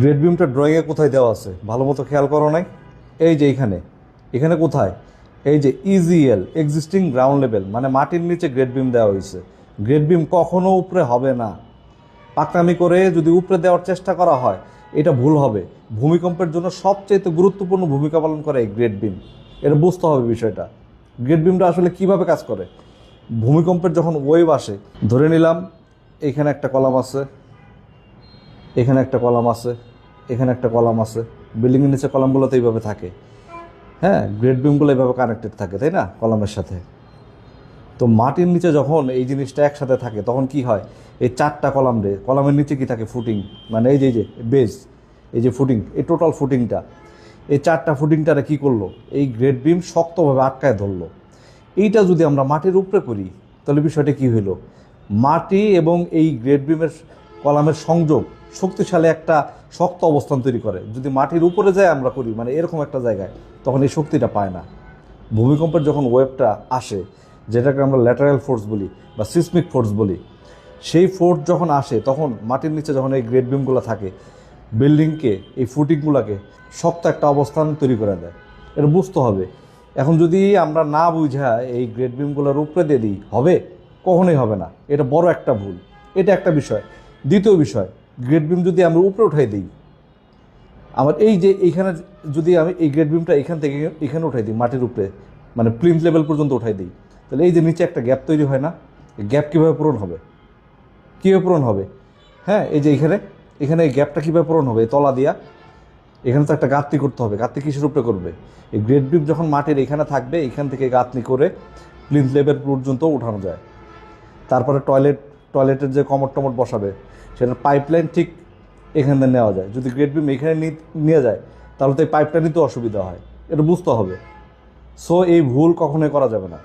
Grade বিমটা ড্রয়িংয়ে কোথায় দেওয়া আছে ভালো মতো খেয়াল করো নাই? এই যে এখানে, এখানে কোথায়? এই যে ইজিএল এক্সিস্টিং গ্রাউন্ড লেভেল, মানে মাটির নিচে গ্রেড বিম দেওয়া হয়েছে। গ্রেড বিম কখনো উপরে হবে না। পাকনামি করে যদি উপরে দেওয়ার চেষ্টা করা হয় এটা ভুল হবে। ভূমিকম্পের জন্য সবচেয়ে গুরুত্বপূর্ণ ভূমিকা পালন করে এই গ্রেড বিম। এটা বুঝতে হবে বিষয়টা। গ্রেড বিমটা আসলে কিভাবে কাজ করে। ভূমিকম্পের যখন ওয়েভ আসে, ধরে নিলাম এখানে একটা কলাম আছে, এখানে একটা কলাম আছে, এখানে একটা কলাম আছে। বিল্ডিংয়ের নিচে কলামগুলো তো এইভাবে থাকে। হ্যাঁ, গ্রেড বিমগুলো এইভাবে কানেক্টেড থাকে, তাই না, কলামের সাথে। তো মাটির নিচে যখন এই জিনিসটা একসাথে থাকে তখন কি হয়, এই চারটা কলাম রে, কলামের নিচে কি থাকে, ফুটিং, মানে এই যে বেস, এই যে ফুটিং, এই টোটাল ফুটিংটা, এই চারটা ফুটিংটারে কী করলো, এই গ্রেড বিম শক্তভাবে আটকায় ধরলো। এইটা যদি আমরা মাটির উপরে করি তাহলে বিষয়টা কী হইলো, মাটি এবং এই গ্রেড বিমের কলামের সংযোগ শক্তিশালী একটা শক্ত অবস্থান তৈরি করে। যদি মাটির উপরে যায় আমরা করি, মানে এরকম একটা জায়গায়, তখন এই শক্তিটা পায় না। ভূমিকম্পের যখন ওয়েভটা আসে, যেটাকে আমরা ল্যাটারাল ফোর্স বলি বা সিসমিক ফোর্স বলি, সেই ফোর্স যখন আসে তখন মাটির নিচে যখন এই গ্রেড বিমগুলো থাকে, বিল্ডিংকে, এই ফুটিংগুলোকে শক্ত একটা অবস্থান তৈরি করে দেয়। এটা বুঝতে হবে। এখন যদি আমরা না বুঝা এই গ্রেড বিমগুলোর উপরে দিয়ে দিই, হবে? কখনোই হবে না। এটা বড় একটা ভুল। এটা একটা বিষয়। দ্বিতীয় বিষয়, গ্রেড বিম যদি আমরা উপরে উঠাই দিই, আমার এই যে এইখানে যদি আমি এই গ্রেড বিমটা এখান থেকে এখানে উঠাই দিই, মাটির উপরে, মানে প্লিন্থ লেভেল পর্যন্ত উঠাই দিই, তাহলে এই যে নিচে একটা গ্যাপ তৈরি হয় না, এই গ্যাপ কীভাবে পূরণ হবে? কীভাবে পূরণ হবে? হ্যাঁ, এই যে এখানে এখানে এই গ্যাপটা কীভাবে পূরণ হবে? এই তলা দিয়া এখানে তো একটা গাঁথনি করতে হবে। গাঁথনি কিসের উপরে করবে? এই গ্রেড বিম যখন মাটির এখানে থাকবে, এখান থেকে গাঁথনি করে প্লিন্থ লেভেল পর্যন্ত উঠানো যায়। তারপরে টয়লেটের যে কমোড টমোড বসাবে, সেটার পাইপলাইন ঠিক এখান থেকে নেওয়া যায়। যদি গ্রেড বিম এখানে নিয়ে যায় তাহলে তো এই পাইপটা নিতেও অসুবিধা হয়। এটা বুঝতে হবে। সো এই ভুল কখনোই করা যাবে না।